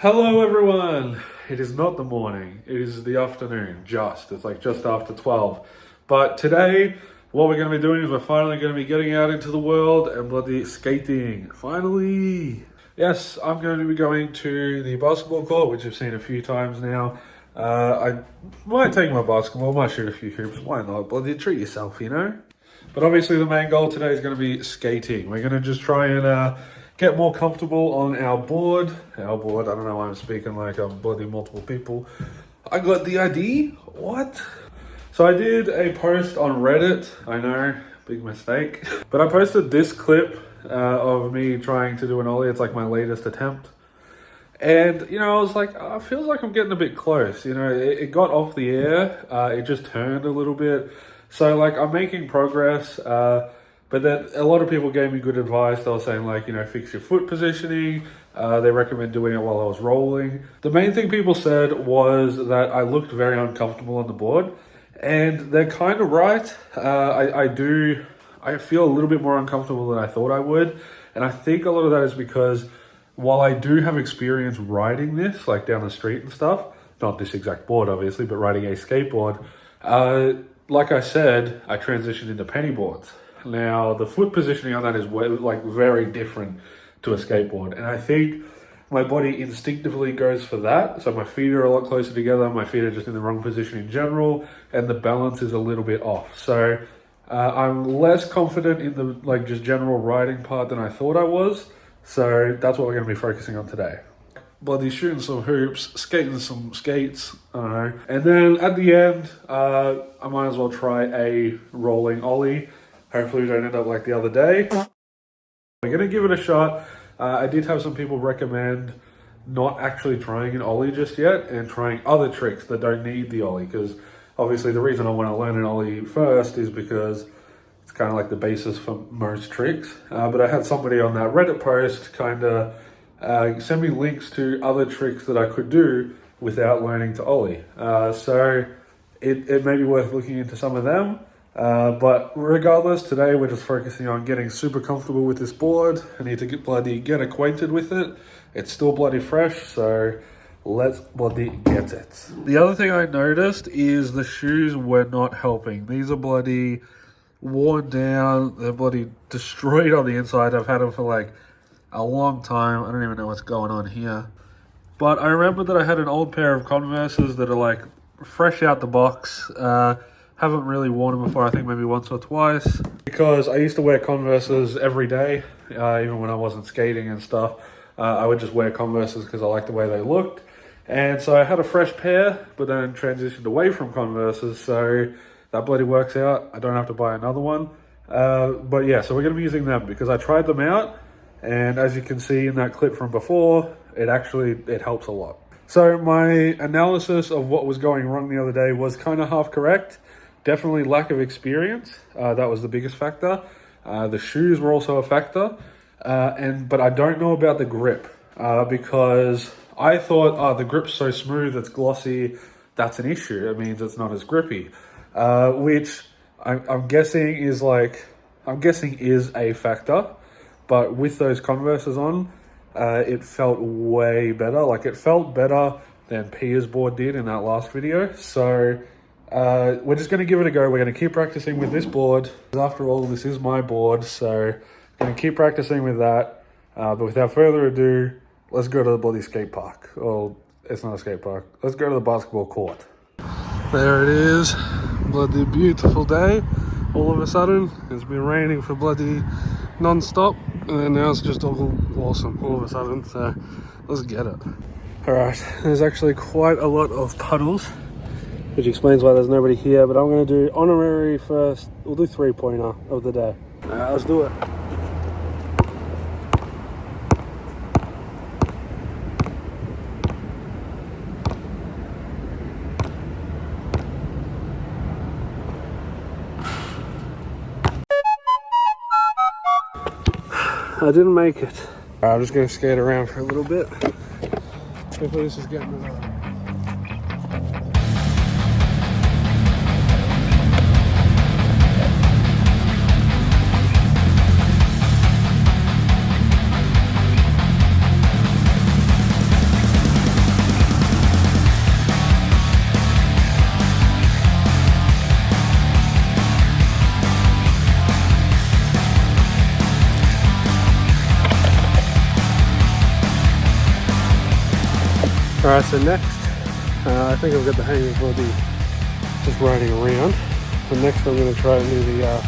Hello everyone! It is not the morning, it is the afternoon, it's like just after 12. But today, what we're going to be doing is we're finally going to be getting out into the world and bloody skating. Finally! Yes, I'm going to be going to the basketball court, which I've seen a few times now. I might take my basketball, might shoot a few hoops, why not? Bloody treat yourself, you know? But obviously the main goal today is going to be skating. We're going to just try and get more comfortable on our board. I don't know why I'm speaking like I'm bloody multiple people. I got the ID? What? So I did a post on Reddit. I know, big mistake. But I posted this clip of me trying to do an ollie. It's like my latest attempt. And, you know, I was like, oh, it feels like I'm getting a bit close. You know, it got off the air. It just turned a little bit. So, like, I'm making progress. But then a lot of people gave me good advice. They were saying, like, you know, fix your foot positioning. They recommend doing it while I was rolling. The main thing people said was that I looked very uncomfortable on the board. And they're kind of right. I feel a little bit more uncomfortable than I thought I would. And I think a lot of that is because while I do have experience riding this, like down the street and stuff, not this exact board, obviously, but riding a skateboard, like I said, I transitioned into penny boards. Now, the foot positioning on that is very different to a skateboard. And I think my body instinctively goes for that. So my feet are a lot closer together. My feet are just in the wrong position in general. And the balance is a little bit off. So I'm less confident in the just general riding part than I thought I was. So that's what we're going to be focusing on today. Bloody shooting some hoops, skating some skates, I don't know. And then at the end, I might as well try a rolling ollie. Hopefully we don't end up like the other day. We're going to give it a shot. I did have some people recommend not actually trying an ollie just yet and trying other tricks that don't need the ollie, because obviously the reason I want to learn an ollie first is because it's kind of like the basis for most tricks. But I had somebody on that Reddit post kind of send me links to other tricks that I could do without learning to ollie. So it may be worth looking into some of them. But regardless, today we're just focusing on getting super comfortable with this board. I need to get acquainted with it. It's still bloody fresh, so let's bloody get it. The other thing I noticed is the shoes were not helping. These are bloody worn down. They're bloody destroyed on the inside. I've had them for like a long time. I don't even know what's going on here. But I remember that I had an old pair of Converses that are like fresh out the box. Haven't really worn them before, I think maybe once or twice. Because I used to wear Converses every day, even when I wasn't skating and stuff. I would just wear Converses because I liked the way they looked. And so I had a fresh pair, but then transitioned away from Converses, so that bloody works out. I don't have to buy another one. But yeah, so we're going to be using them because I tried them out. And as you can see in that clip from before, it helps a lot. So my analysis of what was going wrong the other day was kind of half correct. Definitely lack of experience. That was the biggest factor. The shoes were also a factor. But I don't know about the grip because I thought, the grip's so smooth, it's glossy, that's an issue. It means it's not as grippy, which I'm guessing is a factor. But with those Converses on, it felt way better. Like it felt better than Pia's board did in that last video. So we're just going to give it a go. We're going to keep practicing with this board. After all, this is my board, so I'm going to keep practicing with that. But without further ado, let's go to the bloody skate park. Oh, it's not a skate park. Let's go to the basketball court. There it is. Bloody beautiful day. All of a sudden, it's been raining for bloody non-stop. And then now it's just all awesome all of a sudden. So let's get it. All right, there's actually quite a lot of puddles, which explains why there's nobody here, but I'm going to do honorary first. We'll do three-pointer of the day. All right, let's do it. I didn't make it. All right, I'm just going to skate around for a little bit. Hopefully this is getting it up. Alright, so next, I think I've got the hang of bloody just riding around. And next I'm going to try and do the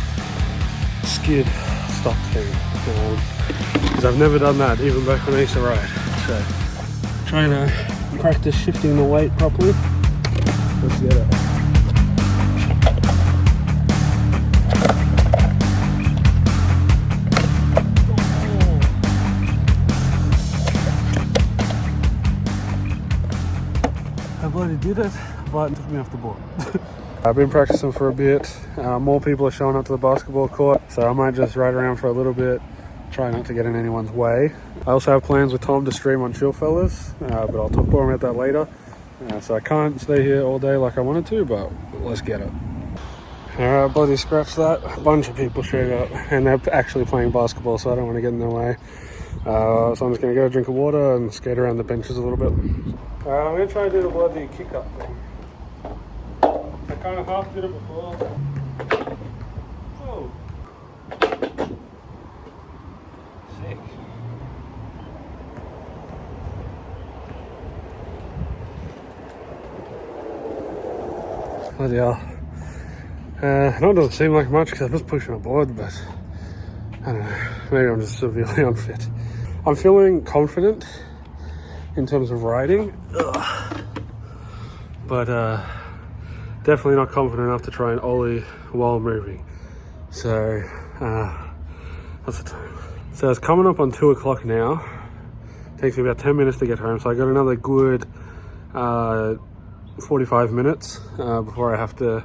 skid stop thing. Because I've never done that, even back when I used to ride. So, trying to practice shifting the weight properly. Let's get it. I bloody did it, but it took me off the board. I've been practicing for a bit. More people are showing up to the basketball court, so I might just ride around for a little bit, try not to get in anyone's way. I also have plans with Tom to stream on Chill Fellas, but I'll talk more about that later. So I can't stay here all day like I wanted to, but let's get it. Alright, bloody scratch that. A bunch of people showed up, and they're actually playing basketball, so I don't want to get in their way. So I'm just going to go drink a water and skate around the benches a little bit. I'm going to try and do the bloody kick-up thing. I kind of half did it before. Oh. Sick. Bloody hell. I know it doesn't seem like much because I'm just pushing a board, but I don't know. Maybe I'm just severely unfit. I'm feeling confident in terms of riding, but definitely not confident enough to try and ollie while moving. So, what's the time? So it's coming up on 2 o'clock now. Takes me about 10 minutes to get home, so I got another good 45 minutes before I have to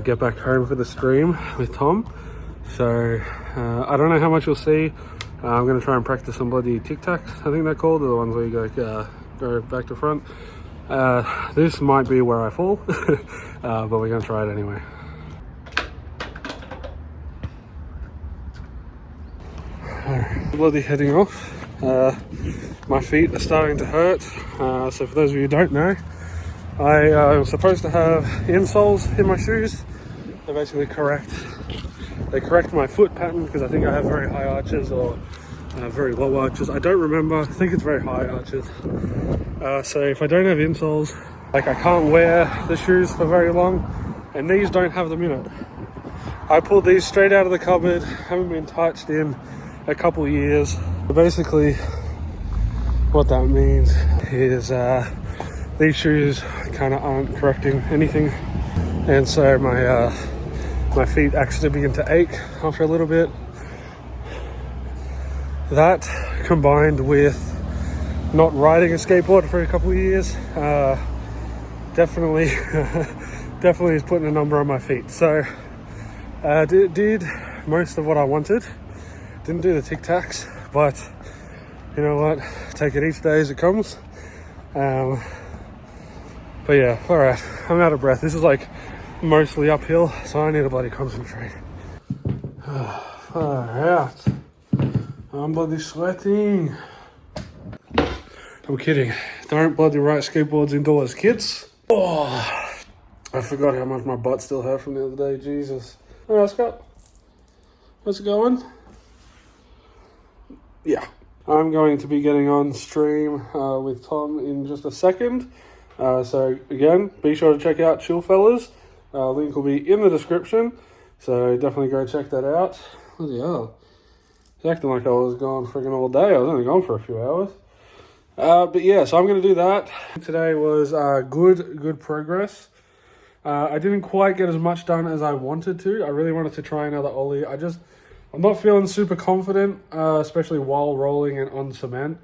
get back home for the stream with Tom. So I don't know how much you'll see. I'm going to try and practice some bloody tic-tacs, I think they're called. They're the ones where you go back to front. This might be where I fall, but we're going to try it anyway. Bloody heading off. My feet are starting to hurt. So for those of you who don't know, I was supposed to have insoles in my shoes. They basically correct my foot pattern because I think I have very high arches or very low arches. I don't remember. I think it's very high arches. So if I don't have insoles, like I can't wear the shoes for very long, and these don't have them in it. I pulled these straight out of the cupboard, haven't been touched in a couple years. But basically, what that means is these shoes kind of aren't correcting anything, and so my feet actually begin to ache after a little bit. That combined with not riding a skateboard for a couple of years definitely is putting a number on my feet. So did most of what I wanted. Didn't do the tic-tacs, but you know what, take it each day as it comes. But yeah, all right, I'm out of breath. This is like mostly uphill, so I need to bloody concentrate. Far out. I'm bloody sweating. I'm kidding. Don't bloody ride skateboards indoors, kids. Oh, I forgot how much my butt still hurt from the other day. Jesus. All right, Scott. How's it going? Yeah. I'm going to be getting on stream with Tom in just a second. So again, be sure to check out Chill Fellas. Link will be in the description. So definitely go check that out. Bloody hell. It's acting like I was gone freaking all day. I was only gone for a few hours. But yeah, so I'm going to do that. Today was good progress. I didn't quite get as much done as I wanted to. I really wanted to try another ollie. I'm not feeling super confident, especially while rolling and on cement.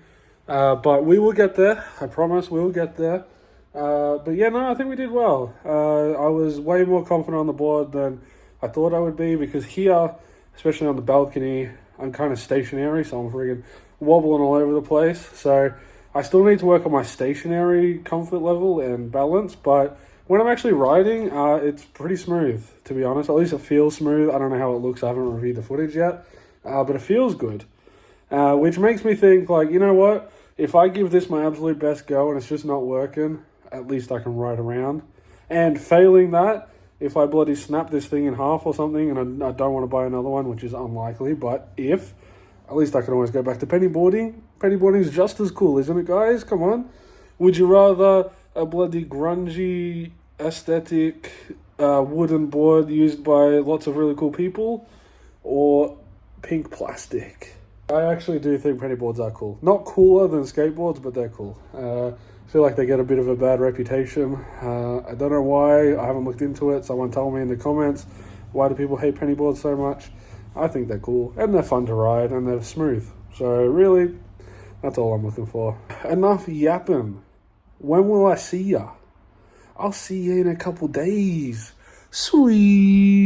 But we will get there. I promise we will get there. But yeah, no, I think we did well. I was way more confident on the board than I thought I would be, because here, especially on the balcony, I'm kind of stationary, so I'm friggin' wobbling all over the place. So I still need to work on my stationary comfort level and balance, but when I'm actually riding, it's pretty smooth, to be honest. At least it feels smooth. I don't know how it looks. I haven't reviewed the footage yet, but it feels good, which makes me think, like, you know what? If I give this my absolute best go and it's just not working, at least I can ride around. And failing that, if I bloody snap this thing in half or something and I don't want to buy another one, which is unlikely, but at least I can always go back to pennyboarding. Pennyboarding is just as cool, isn't it, guys? Come on. Would you rather a bloody grungy aesthetic wooden board used by lots of really cool people, or pink plastic? I actually do think penny boards are cool. Not cooler than skateboards, but they're cool. I feel like they get a bit of a bad reputation. I don't know why. I haven't looked into it. Someone tell me in the comments, why do people hate penny boards so much? I think they're cool, and they're fun to ride, and they're smooth. So really, that's all I'm looking for. Enough yapping. When will I see ya? I'll see you in a couple days. Sweet.